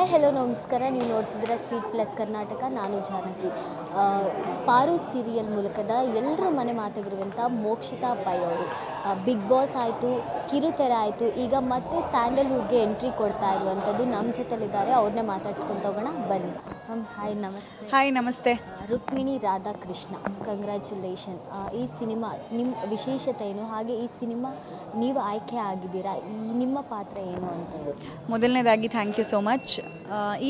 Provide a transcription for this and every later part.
Hi hello ನಮಸ್ಕಾರ. ನೀವು ನೋಡ್ತಿದ್ದೀರಾ ಸ್ಪೀಡ್ ಪ್ಲಸ್ ಕರ್ನಾಟಕ. ನಾನು ಜಾನಕಿ. ಪಾರು ಸೀರಿಯಲ್ ಮೂಲಕದ ಎಲ್ಲರ ಮನೆ ಮಾತಾಗಿರುವಂಥ ಮೋಕ್ಷಿತಾ ಪೈ ಅವರು ಬಿಗ್ ಬಾಸ್ ಆಯಿತು, ಕಿರುತೆರೆ ಆಯಿತು, ಈಗ ಮತ್ತೆ ಸ್ಯಾಂಡಲ್ವುಡ್ಗೆ ಎಂಟ್ರಿ ಕೊಡ್ತಾ ಇರುವಂಥದ್ದು ನಮ್ಮ ಜೊತೆಲಿದ್ದಾರೆ. ಅವ್ರನ್ನೇ ಮಾತಾಡ್ಸ್ಕೊಂಡು ಹೋಗೋಣ ಬನ್ನಿ. ಹಾಯ್ ನಮಸ್ತೆ. ಹಾಯ್ ನಮಸ್ತೆ. ರುಕ್ಮಿಣಿ ರಾಧಾಕೃಷ್ಣ, ಕಂಗ್ರ್ಯಾಚುಲೇಷನ್. ಈ ಸಿನಿಮಾ ನಿಮ್ಮ ವಿಶೇಷತೆ ಏನು, ಹಾಗೆ ಈ ಸಿನಿಮಾ ನೀವು ಆಯ್ಕೆ ಆಗಿದ್ದೀರಾ, ನಿಮ್ಮ ಪಾತ್ರ ಏನು ಅಂತಂದು? ಮೊದಲನೇದಾಗಿ ಥ್ಯಾಂಕ್ ಯು ಸೋ ಮಚ್.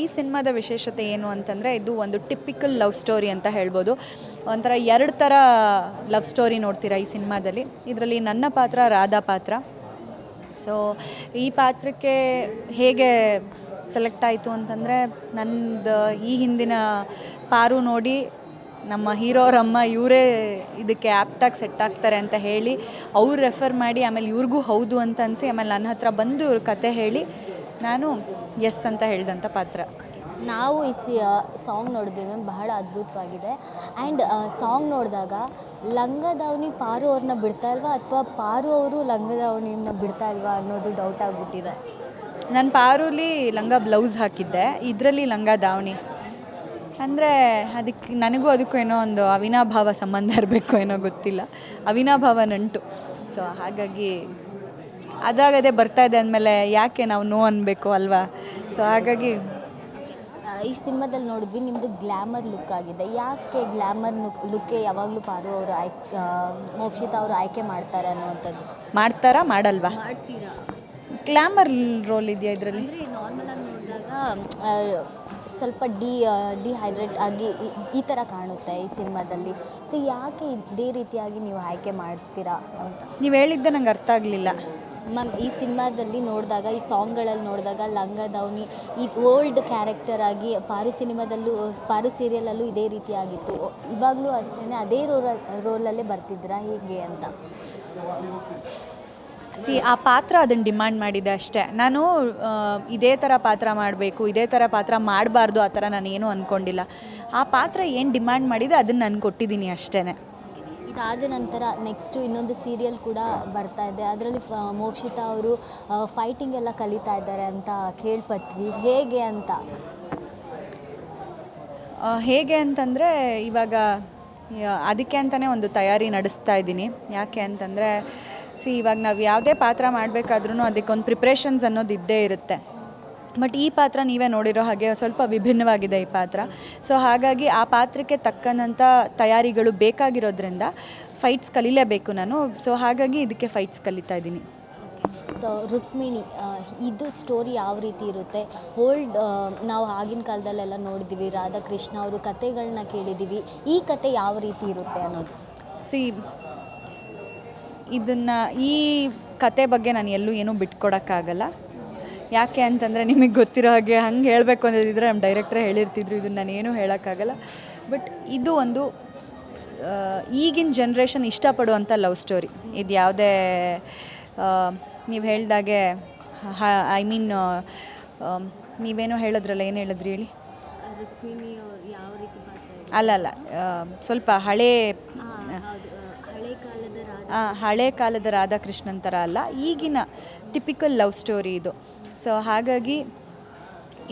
ಈ ಸಿನಿಮಾದ ವಿಶೇಷತೆ ಏನು ಅಂತಂದರೆ, ಇದು ಒಂದು ಟಿಪಿಕಲ್ ಲವ್ ಸ್ಟೋರಿ ಅಂತ ಹೇಳ್ಬೋದು. ಒಂಥರ ಎರಡು ಥರ ಲವ್ ಸ್ಟೋರಿ ನೋಡ್ತೀರಾ ಈ ಸಿನಿಮಾದಲ್ಲಿ. ಇದರಲ್ಲಿ ನನ್ನ ಪಾತ್ರ ರಾಧಾ ಪಾತ್ರ. ಸೊ ಈ ಪಾತ್ರಕ್ಕೆ ಹೇಗೆ ಸೆಲೆಕ್ಟ್ ಆಯಿತು ಅಂತಂದರೆ, ನನ್ನದು ಈ ಹಿಂದಿನ ಪಾರು ನೋಡಿ ನಮ್ಮ ಹೀರೋರಮ್ಮ ಇವರೇ ಇದಕ್ಕೆ ಆ್ಯಪ್ಟಾಗಿ ಸೆಟ್ ಆಗ್ತಾರೆ ಅಂತ ಹೇಳಿ ಅವ್ರು ರೆಫರ್ ಮಾಡಿ, ಆಮೇಲೆ ಇವ್ರಿಗೂ ಹೌದು ಅಂತ ಅನಿಸಿ, ಆಮೇಲೆ ನನ್ನ ಹತ್ರ ಬಂದು ಇವ್ರ ಕತೆ ಹೇಳಿ ನಾನು ಎಸ್ ಅಂತ ಹೇಳಿದಂಥ ಪಾತ್ರ. ನಾವು ಈ ಸಾಂಗ್ ನೋಡಿದ್ವಿ ಮ್ಯಾಮ್, ಬಹಳ ಅದ್ಭುತವಾಗಿದೆ. ಆ್ಯಂಡ್ ಸಾಂಗ್ ನೋಡಿದಾಗ ಲಂಗದಾವಣಿ ಪಾರು ಅವ್ರನ್ನ ಬಿಡ್ತಾ ಇಲ್ವಾ, ಅಥವಾ ಪಾರು ಅವರು ಲಂಗದಾವಣಿನ ಬಿಡ್ತಾ ಇಲ್ವಾ ಅನ್ನೋದು ಡೌಟ್ ಆಗಿಬಿಟ್ಟಿದೆ. ನಾನು ಪಾರುಲಿ ಲಂಗ ಬ್ಲೌಸ್ ಹಾಕಿದ್ದೆ, ಇದರಲ್ಲಿ ಲಂಗ ದಾವಣಿ. ಅಂದರೆ ಅದಕ್ಕೆ ನನಗೂ ಅದಕ್ಕೂ ಏನೋ ಒಂದು ಅವಿನಾಭಾವ ಸಂಬಂಧ ಇರಬೇಕು, ಏನೋ ಗೊತ್ತಿಲ್ಲ, ಅವಿನಾಭಾವ ನಂಟು. ಸೊ ಹಾಗಾಗಿ ಅದಾಗದೇ ಬರ್ತಾಯಿದೆ ಅಂದಮೇಲೆ ಯಾಕೆ ನಾವು ನೋ ಅನ್ಬೇಕು ಅಲ್ವಾ. ಸೊ ಹಾಗಾಗಿ ಈ ಸಿನಿಮಾದಲ್ಲಿ ನೋಡಿದ್ವಿ ನಿಮ್ಮದು ಗ್ಲ್ಯಾಮರ್ ಲುಕ್ ಆಗಿದೆ. ಯಾಕೆ ಗ್ಲ್ಯಾಮರ್ ಲುಕ್ಕೆ ಯಾವಾಗಲೂ ಪಾರು ಅವರು ಮೋಕ್ಷಿತಾ ಅವರು ಆಯ್ಕೆ ಮಾಡ್ತಾರೆ ಅನ್ನುವಂಥದ್ದು? ಮಾಡ್ತಾರಾ ಮಾಡಲ್ವಾ? ಮಾಡ್ತೀರಾ? ಗ್ಲ್ಯಾಮರ್ ರೋಲ್ ಇದೆಯಾ ಇದರಲ್ಲಿ? ಅಂದರೆ ನಾರ್ಮಲಾಗಿ ನೋಡಿದಾಗ ಸ್ವಲ್ಪ ಡಿಹೈಡ್ರೇಟ್ ಆಗಿ ಈ ಥರ ಕಾಣುತ್ತೆ ಈ ಸಿನಿಮಾದಲ್ಲಿ. ಸೊ ಯಾಕೆ ಇದೇ ರೀತಿಯಾಗಿ ನೀವು ಆಯ್ಕೆ ಮಾಡ್ತೀರಾ ಅಂತ? ನೀವು ಹೇಳಿದ್ದೆ ನಂಗೆ ಅರ್ಥ ಆಗಲಿಲ್ಲ ಮ್ಯಾಮ್. ಈ ಸಿನಿಮಾದಲ್ಲಿ ನೋಡಿದಾಗ, ಈ ಸಾಂಗ್ಗಳಲ್ಲಿ ನೋಡಿದಾಗ ಲಂಗ ದಾವಣಿ ಈ ಓಲ್ಡ್ ಕ್ಯಾರೆಕ್ಟರ್ ಆಗಿ ಪಾರು ಸಿನಿಮಾದಲ್ಲೂ, ಪಾರು ಸೀರಿಯಲಲ್ಲೂ ಇದೇ ರೀತಿಯಾಗಿತ್ತು. ಇವಾಗಲೂ ಅಷ್ಟೇ ಅದೇ ರೋಲಲ್ಲೇ ಬರ್ತಿದ್ದೀರಾ ಹೇಗೆ ಅಂತ? ಆ ಪಾತ್ರ ಅದನ್ನು ಡಿಮ್ಯಾಂಡ್ ಮಾಡಿದೆ ಅಷ್ಟೇ. ನಾನು ಇದೇ ಥರ ಪಾತ್ರ ಮಾಡಬೇಕು, ಇದೇ ಥರ ಪಾತ್ರ ಮಾಡಬಾರ್ದು, ಆ ಥರ ನಾನೇನು ಅಂದ್ಕೊಂಡಿಲ್ಲ. ಆ ಪಾತ್ರ ಏನು ಡಿಮ್ಯಾಂಡ್ ಮಾಡಿದೆ ಅದನ್ನು ನಾನು ಕೊಟ್ಟಿದ್ದೀನಿ ಅಷ್ಟೇ. ಇದಾದ ನಂತರ ನೆಕ್ಸ್ಟು ಇನ್ನೊಂದು ಸೀರಿಯಲ್ ಕೂಡ ಬರ್ತಾ ಇದೆ. ಅದರಲ್ಲಿ ಮೋಕ್ಷಿತಾ ಅವರು ಫೈಟಿಂಗ್ ಎಲ್ಲ ಕಲಿತಾ ಇದ್ದಾರೆ ಅಂತ ಕೇಳ್ಪಟ್ವಿ. ಹೇಗೆ ಅಂತ? ಹೇಗೆ ಅಂತಂದರೆ, ಇವಾಗ ಅದಕ್ಕೆ ಅಂತಲೇ ಒಂದು ತಯಾರಿ ನಡೆಸ್ತಾ ಇದ್ದೀನಿ. ಯಾಕೆ ಅಂತಂದರೆ, ಇವಾಗ ನಾವು ಯಾವುದೇ ಪಾತ್ರ ಮಾಡಬೇಕಾದ್ರೂ ಅದಕ್ಕೊಂದು ಪ್ರಿಪ್ರೇಷನ್ಸ್ ಅನ್ನೋದು ಇದ್ದೇ ಇರುತ್ತೆ. ಬಟ್ ಈ ಪಾತ್ರ ನೀವೇ ನೋಡಿರೋ ಹಾಗೆ ಸ್ವಲ್ಪ ವಿಭಿನ್ನವಾಗಿದೆ ಈ ಪಾತ್ರ. ಸೊ ಹಾಗಾಗಿ ಆ ಪಾತ್ರಕ್ಕೆ ತಕ್ಕಂಥ ತಯಾರಿಗಳು ಬೇಕಾಗಿರೋದ್ರಿಂದ ಫೈಟ್ಸ್ ಕಲೀಲೇಬೇಕು ನಾನು. ಸೊ ಹಾಗಾಗಿ ಇದಕ್ಕೆ ಫೈಟ್ಸ್ ಕಲಿತಾ ಇದ್ದೀನಿ. ಸೊ ರುಕ್ಮಿಣಿ, ಇದು ಸ್ಟೋರಿ ಯಾವ ರೀತಿ ಇರುತ್ತೆ? ನಾವು ಆಗಿನ ಕಾಲದಲ್ಲೆಲ್ಲ ನೋಡಿದ್ದೀವಿ, ರಾಧಾಕೃಷ್ಣ ಅವರು ಕತೆಗಳನ್ನ ಕೇಳಿದ್ದೀವಿ. ಈ ಕತೆ ಯಾವ ರೀತಿ ಇರುತ್ತೆ ಅನ್ನೋದು? ಈ ಕತೆ ಬಗ್ಗೆ ನಾನು ಎಲ್ಲೂ ಏನೂ ಬಿಟ್ಕೊಡೋಕ್ಕಾಗಲ್ಲ. ಯಾಕೆ ಅಂತಂದರೆ, ನಿಮಗೆ ಗೊತ್ತಿರೋ ಹಾಗೆ ಹಂಗೆ ಹೇಳಬೇಕು ಅನ್ನೋದಿದ್ರೆ ನಮ್ಮ ಡೈರೆಕ್ಟ್ರೇ ಹೇಳಿರ್ತಿದ್ರು, ಇದನ್ನು ನಾನೇನು ಹೇಳೋಕ್ಕಾಗಲ್ಲ. ಬಟ್ ಇದು ಒಂದು ಈಗಿನ ಜನ್ರೇಷನ್ ಇಷ್ಟಪಡುವಂಥ ಲವ್ ಸ್ಟೋರಿ. ಇದು ಯಾವುದೇ ನೀವು ಹೇಳ್ದಾಗೆ ಐ ಮೀನ್ ನೀವೇನೋ ಹೇಳಿದ್ರಲ್ಲ, ಏನು ಹೇಳಿದ್ರಿ ಹೇಳಿ? ಯಾವ ರೀತಿ ಅಲ್ಲ, ಸ್ವಲ್ಪ ಹಳೆ ಕಾಲದ ರಾಧಾಕೃಷ್ಣನ್ ಥರ ಅಲ್ಲ, ಈಗಿನ ಟಿಪಿಕಲ್ ಲವ್ ಸ್ಟೋರಿ ಇದು. ಸೊ ಹಾಗಾಗಿ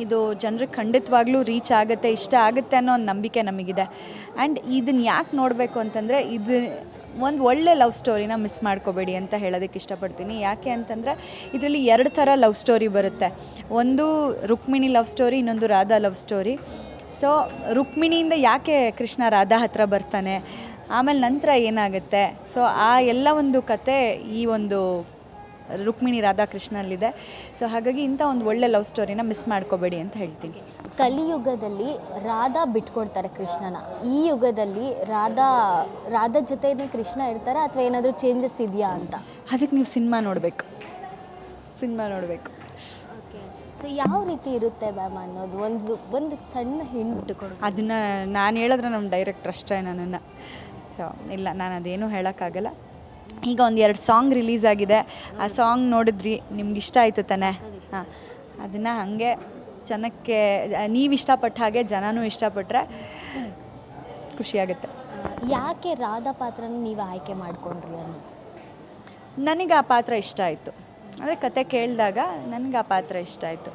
ಇದು ಜನರಿಗೆ ಖಂಡಿತವಾಗ್ಲೂ ರೀಚ್ ಆಗುತ್ತೆ, ಇಷ್ಟ ಆಗುತ್ತೆ ಅನ್ನೋ ಒಂದು ನಂಬಿಕೆ ನಮಗಿದೆ. ಆ್ಯಂಡ್ ಇದನ್ನು ಯಾಕೆ ನೋಡಬೇಕು ಅಂತಂದರೆ, ಇದು ಒಂದು ಒಳ್ಳೆ ಲವ್ ಸ್ಟೋರಿನ ಮಿಸ್ ಮಾಡ್ಕೋಬೇಡಿ ಅಂತ ಹೇಳೋದಕ್ಕೆ ಇಷ್ಟಪಡ್ತೀನಿ. ಯಾಕೆ ಅಂತಂದರೆ, ಇದರಲ್ಲಿ ಎರಡು ಥರ ಲವ್ ಸ್ಟೋರಿ ಬರುತ್ತೆ. ಒಂದು ರುಕ್ಮಿಣಿ ಲವ್ ಸ್ಟೋರಿ, ಇನ್ನೊಂದು ರಾಧಾ ಲವ್ ಸ್ಟೋರಿ. ಸೊ ರುಕ್ಮಿಣಿಯಿಂದ ಯಾಕೆ ಕೃಷ್ಣ ರಾಧಾ ಹತ್ರ ಬರ್ತಾನೆ, ಆಮೇಲೆ ನಂತರ ಏನಾಗುತ್ತೆ, ಸೊ ಆ ಎಲ್ಲ ಒಂದು ಕತೆ ಈ ಒಂದು ರುಕ್ಮಿಣಿ ರಾಧಾಕೃಷ್ಣಲ್ಲಿದೆ. ಸೊ ಹಾಗಾಗಿ ಇಂಥ ಒಂದು ಒಳ್ಳೆ ಲವ್ ಸ್ಟೋರಿನ ಮಿಸ್ ಮಾಡ್ಕೋಬೇಡಿ ಅಂತ ಹೇಳ್ತೀನಿ. ಕಲಿಯುಗದಲ್ಲಿ ರಾಧಾ ಬಿಟ್ಕೊಡ್ತಾರೆ ಕೃಷ್ಣನ. ಈ ಯುಗದಲ್ಲಿ ರಾಧಾ ಜೊತೆನೇ ಕೃಷ್ಣ ಇರ್ತಾರೆ, ಅಥವಾ ಏನಾದರೂ ಚೇಂಜಸ್ ಇದೆಯಾ ಅಂತ? ಅದಕ್ಕೆ ನೀವು ಸಿನಿಮಾ ನೋಡಬೇಕು. ಓಕೆ. ಸೊ ಯಾವ ರೀತಿ ಇರುತ್ತೆ ಮ್ಯಾಮ್ ಅನ್ನೋದು ಒಂದು ಸಣ್ಣ ಹಿಂಟ್ ಕೊಡು. ಅದನ್ನು ನಾನು ಹೇಳಿದ್ರೆ ನಮ್ಮ ಡೈರೆಕ್ಟ್ರ್ ಅಷ್ಟೇ ನನ್ನನ್ನು. ಸೊ ಇಲ್ಲ, ನಾನು ಅದೇನು ಹೇಳೋಕ್ಕಾಗಲ್ಲ. ಈಗ ಒಂದು 2 ಸಾಂಗ್ ರಿಲೀಸ್ ಆಗಿದೆ. ಆ ಸಾಂಗ್ ನೋಡಿದ್ರಿ, ನಿಮ್ಗೆ ಇಷ್ಟ ಆಯಿತು ತಾನೆ? ಹಾಂ, ಅದನ್ನು ಹಾಗೆ ಜನಕ್ಕೆ ನೀವು ಇಷ್ಟಪಟ್ಟ ಹಾಗೆ ಜನನೂ ಇಷ್ಟಪಟ್ಟರೆ ಖುಷಿಯಾಗುತ್ತೆ. ಯಾಕೆ ರಾಧಾ ಪಾತ್ರನ ನೀವು ಆಯ್ಕೆ ಮಾಡಿಕೊಂಡ್ರಿ ಅನ್ನೋ? ನನಗೆ ಆ ಪಾತ್ರ ಇಷ್ಟ ಆಯಿತು. ಅಂದರೆ ಕತೆ ಕೇಳಿದಾಗ ನನಗೆ ಆ ಪಾತ್ರ ಇಷ್ಟ ಆಯಿತು.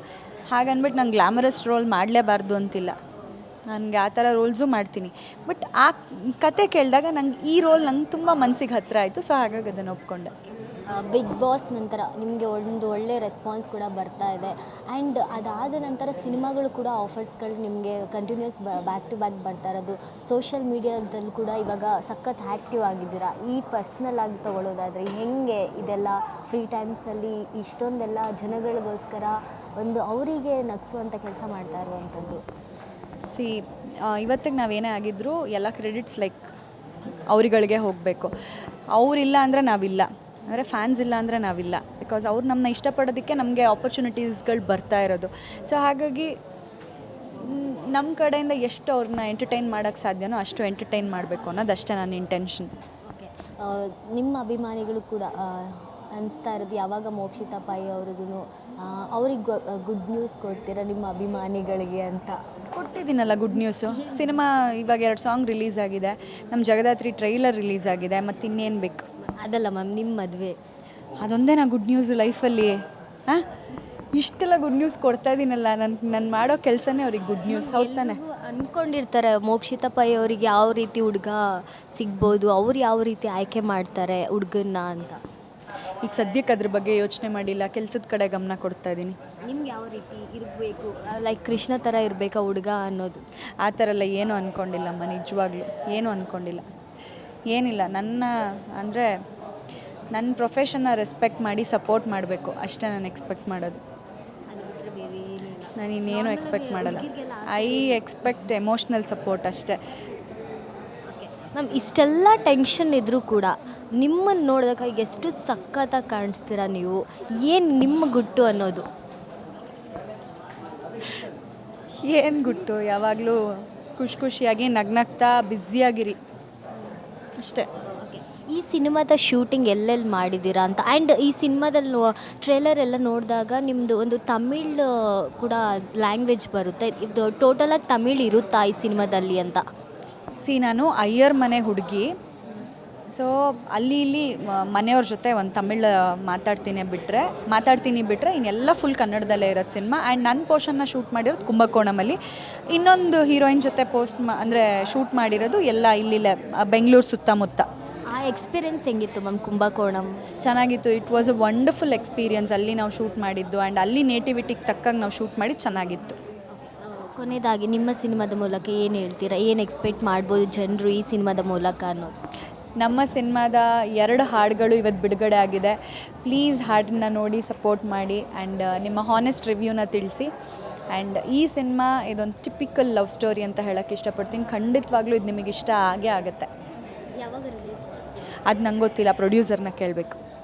ಹಾಗನ್ಬಿಟ್ಟು ನಂಗೆ ಗ್ಲಾಮರಸ್ ರೋಲ್ ಮಾಡಲೇಬಾರ್ದು ಅಂತಿಲ್ಲ, ನನಗೆ ಆ ಥರ ರೋಲ್ಸು ಮಾಡ್ತೀನಿ. ಬಟ್ ಆ ಕತೆ ಕೇಳಿದಾಗ ನಂಗೆ ಈ ರೋಲ್ ನಂಗೆ ತುಂಬ ಮನಸ್ಸಿಗೆ ಹತ್ತಿರ ಆಯಿತು, ಸೊ ಹಾಗಾಗಿ ಅದನ್ನು ಒಪ್ಕೊಂಡೆ. ಬಿಗ್ ಬಾಸ್ ನಂತರ ನಿಮಗೆ ಒಂದು ಒಳ್ಳೆ ರೆಸ್ಪಾನ್ಸ್ ಕೂಡ ಬರ್ತಾ ಇದೆ. ಆ್ಯಂಡ್ ಅದಾದ ನಂತರ ಸಿನಿಮಾಗಳು ಕೂಡ ಆಫರ್ಸ್ಗಳು ನಿಮಗೆ ಕಂಟಿನ್ಯೂಸ್ ಬ್ಯಾಕ್ ಟು ಬ್ಯಾಕ್ ಬರ್ತಾ ಇರೋದು. ಸೋಷಿಯಲ್ ಮೀಡಿಯಾದಲ್ಲಿ ಕೂಡ ಇವಾಗ ಸಖತ್ ಆ್ಯಕ್ಟಿವ್ ಆಗಿದ್ದೀರಾ. ಈ ಪರ್ಸ್ನಲ್ ಆಗಿ ತೊಗೊಳ್ಳೋದಾದರೆ ಹೆಂಗೆ ಇದೆಲ್ಲ ಫ್ರೀ ಟೈಮ್ಸಲ್ಲಿ ಇಷ್ಟೊಂದೆಲ್ಲ ಜನಗಳಿಗೋಸ್ಕರ ಒಂದು ಅವರಿಗೆ ನಗಿಸುವಂಥ ಕೆಲಸ ಮಾಡ್ತಾ ಇರುವಂಥದ್ದು? ಸಿ ಇವತ್ತಿಗೆ ನಾವೇನೇ ಆಗಿದ್ದರೂ ಎಲ್ಲ ಕ್ರೆಡಿಟ್ಸ್ ಲೈಕ್ ಅವರುಗಳಿಗೆ ಹೋಗಬೇಕು. ಅವರಿಲ್ಲ ಅಂದರೆ ನಾವಿಲ್ಲ, ಅಂದರೆ ಫ್ಯಾನ್ಸ್ ಇಲ್ಲ ಅಂದರೆ ನಾವಿಲ್ಲ. ಬಿಕಾಸ್ ಅವ್ರು ನಮ್ಮನ್ನ ಇಷ್ಟಪಡೋದಕ್ಕೆ ನಮಗೆ ಆಪರ್ಚುನಿಟೀಸ್ಗಳು ಬರ್ತಾ ಇರೋದು. ಸೊ ಹಾಗಾಗಿ ನಮ್ಮ ಕಡೆಯಿಂದ ಎಷ್ಟು ಅವ್ರನ್ನ ಎಂಟರ್ಟೈನ್ ಮಾಡೋಕ್ಕೆ ಸಾಧ್ಯನೋ ಅಷ್ಟು ಎಂಟರ್ಟೈನ್ ಮಾಡಬೇಕು ಅನ್ನೋದಷ್ಟೇ ನನ್ನ ಇಂಟೆನ್ಷನ್. ಓಕೆ, ನಿಮ್ಮ ಅಭಿಮಾನಿಗಳು ಕೂಡ ಅನಿಸ್ತಾ ಇರೋದು ಯಾವಾಗ ಮೋಕ್ಷಿತಾ ಪೈ ಅವ್ರಿಗೂ ಅವ್ರಿಗೆ ಗುಡ್ ನ್ಯೂಸ್ ಕೊಡ್ತೀರಾ ನಿಮ್ಮ ಅಭಿಮಾನಿಗಳಿಗೆ ಅಂತ? ಕೊಟ್ಟಿದ್ದೀನಲ್ಲ ಗುಡ್ ನ್ಯೂಸು. ಸಿನಿಮಾ ಇವಾಗ 2 ಸಾಂಗ್ ರಿಲೀಸ್ ಆಗಿದೆ, ನಮ್ಮ ಜಗದಾತ್ರಿ ಟ್ರೈಲರ್ ರಿಲೀಸ್ ಆಗಿದೆ, ಮತ್ತು ಇನ್ನೇನು ಬೇಕು? ಅದಲ್ಲ ಮ್ಯಾಮ್, ನಿಮ್ಮ ಮದುವೆ ಅದೊಂದೇ ನಾ ಗುಡ್ ನ್ಯೂಸು ಲೈಫಲ್ಲಿ. ಹಾಂ, ಇಷ್ಟೆಲ್ಲ ಗುಡ್ ನ್ಯೂಸ್ ಕೊಡ್ತಾ ಇದ್ದೀನಲ್ಲ, ನಾನು ಮಾಡೋ ಕೆಲಸನೇ ಅವ್ರಿಗೆ ಗುಡ್ ನ್ಯೂಸ್. ಹೌದು ತಾನೆ? ಅಂದ್ಕೊಂಡಿರ್ತಾರೆ ಮೋಕ್ಷಿತಾ ಪೈ ಅವ್ರಿಗೆ ಯಾವ ರೀತಿ ಹುಡುಗ ಸಿಗ್ಬೋದು, ಅವ್ರು ಯಾವ ರೀತಿ ಆಯ್ಕೆ ಮಾಡ್ತಾರೆ ಹುಡುಗನ್ನ ಅಂತ. ಈಗ ಸದ್ಯಕ್ಕೆ ಅದ್ರ ಬಗ್ಗೆ ಯೋಚನೆ ಮಾಡಿಲ್ಲ, ಕೆಲಸದ ಕಡೆ ಗಮನ ಕೊಡ್ತಾ ಇದ್ದೀನಿ. ನಿಮ್ಗೆ ಯಾವ ರೀತಿ ಇರಬೇಕು, ಲೈಕ್ ಕೃಷ್ಣ ಥರ ಇರಬೇಕಾ ಹುಡುಗ ಅನ್ನೋದು? ಆ ಥರ ಎಲ್ಲ ಏನೂ ಅಂದ್ಕೊಂಡಿಲ್ಲಮ್ಮ, ನಿಜವಾಗ್ಲೂ ಏನೂ ಅಂದ್ಕೊಂಡಿಲ್ಲ. ಏನಿಲ್ಲ, ಅಂದರೆ ನನ್ನ ಪ್ರೊಫೆಷನ್ನ ರೆಸ್ಪೆಕ್ಟ್ ಮಾಡಿ ಸಪೋರ್ಟ್ ಮಾಡಬೇಕು ಅಷ್ಟೇ ನಾನು ಎಕ್ಸ್ಪೆಕ್ಟ್ ಮಾಡೋದು. ಅದು ಬಿಟ್ಟರೆ ಬೇರೆ ಏನಿಲ್ಲ. ನಾನು ಇನ್ನೇನು ಎಕ್ಸ್ಪೆಕ್ಟ್ ಮಾಡಲ್ಲ. ಐ ಎಕ್ಸ್ಪೆಕ್ಟ್ ಎಮೋಷ್ನಲ್ ಸಪೋರ್ಟ್ ಅಷ್ಟೇ. ಓಕೆ ಮ್ಯಾಮ್, ಇಷ್ಟೆಲ್ಲ ಟೆನ್ಷನ್ ಇದ್ದರೂ ಕೂಡ ನಿಮ್ಮನ್ನು ನೋಡಿದಾಗ ಎಷ್ಟು ಸಖತ್ತಾಗಿ ಕಾಣಿಸ್ತೀರಾ ನೀವು. ಏನು ನಿಮ್ಮ ಗುಟ್ಟು ಅನ್ನೋದು? ಏನು ಗುಟ್ಟು, ಯಾವಾಗಲೂ ಖುಷಿಯಾಗಿ ನಗ್ನಗ್ತಾ ಬ್ಯುಸಿಯಾಗಿರಿ ಅಷ್ಟೇ. ಓಕೆ, ಈ ಸಿನಿಮಾದ ಶೂಟಿಂಗ್ ಎಲ್ಲೆಲ್ಲಿ ಮಾಡಿದ್ದೀರಾ ಅಂತ? ಆ್ಯಂಡ್ ಈ ಸಿನಿಮಾದಲ್ಲಿ ಟ್ರೇಲರ್ ಎಲ್ಲ ನೋಡಿದಾಗ ನಿಮ್ಮದು ಒಂದು ತಮಿಳ್ ಕೂಡ ಲ್ಯಾಂಗ್ವೇಜ್ ಬರುತ್ತೆ, ಇದು ಟೋಟಲಾಗಿ ತಮಿಳ್ ಇರುತ್ತಾ ಈ ಸಿನಿಮಾದಲ್ಲಿ ಅಂತ? ನಾನು ಅಯ್ಯರ್ ಮನೆ ಹುಡುಗಿ, ಸೊ ಅಲ್ಲಿ ಇಲ್ಲಿ ಮನೆಯವ್ರ ಜೊತೆ ಒಂದು ತಮಿಳ್ ಮಾತಾಡ್ತೀನಿ ಬಿಟ್ಟರೆ ಇನ್ನೆಲ್ಲ ಫುಲ್ ಕನ್ನಡದಲ್ಲೇ ಇರೋದು ಸಿನಿಮಾ. ಆ್ಯಂಡ್ ನನ್ನ ಪೋರ್ಷನ್ನ ಶೂಟ್ ಮಾಡಿರೋದು ಕುಂಭಕೋಣಮಲ್ಲಿ. ಇನ್ನೊಂದು ಹೀರೋಯಿನ್ ಜೊತೆ ಅಂದರೆ ಶೂಟ್ ಮಾಡಿರೋದು ಎಲ್ಲ ಇಲ್ಲಿಲ್ಲೇ ಬೆಂಗಳೂರು ಸುತ್ತಮುತ್ತ. ಆ ಎಕ್ಸ್ಪೀರಿಯೆನ್ಸ್ ಹೆಂಗಿತ್ತು ಮ್ಯಾಮ್ ಕುಂಭಕೋಣಂ? ಚೆನ್ನಾಗಿತ್ತು. It was a wonderful experience ಅಲ್ಲಿ ನಾವು ಶೂಟ್ ಮಾಡಿದ್ದು. ಆ್ಯಂಡ್ ಅಲ್ಲಿ ನೇಟಿವಿಟಿಗೆ ತಕ್ಕಂಗೆ ನಾವು ಶೂಟ್ ಮಾಡಿದ್ದು ಚೆನ್ನಾಗಿತ್ತು. ಕೊನೆಯದಾಗಿ ನಿಮ್ಮ ಸಿನಿಮಾದ ಮೂಲಕ ಏನು ಹೇಳ್ತೀರಾ, ಏನು ಎಕ್ಸ್ಪೆಕ್ಟ್ ಮಾಡ್ಬೋದು ಜನರು ಈ ಸಿನಿಮಾದ ಮೂಲಕ ಅನ್ನೋದು? ನಮ್ಮ ಸಿನಿಮಾದ 2 ಹಾಡುಗಳು ಇವತ್ತು ಬಿಡುಗಡೆ ಆಗಿದೆ. ಪ್ಲೀಸ್ ಹಾಡನ್ನ ನೋಡಿ ಸಪೋರ್ಟ್ ಮಾಡಿ ಆ್ಯಂಡ್ ನಿಮ್ಮ ಹಾನೆಸ್ಟ್ ರಿವ್ಯೂನ ತಿಳಿಸಿ. ಆ್ಯಂಡ್ ಈ ಸಿನಿಮಾ ಇದೊಂದು ಟಿಪಿಕಲ್ ಲವ್ ಸ್ಟೋರಿ ಅಂತ ಹೇಳೋಕ್ಕೆ ಇಷ್ಟಪಡ್ತೀನಿ. ಖಂಡಿತವಾಗ್ಲೂ ಇದು ನಿಮಗೆ ಇಷ್ಟ ಆಗೇ ಆಗುತ್ತೆ. ಯಾವಾಗ ರಿಲೀಸ್? ಅದು ನಂಗೆ ಗೊತ್ತಿಲ್ಲ, ಪ್ರೊಡ್ಯೂಸರ್ನ ಕೇಳಬೇಕು.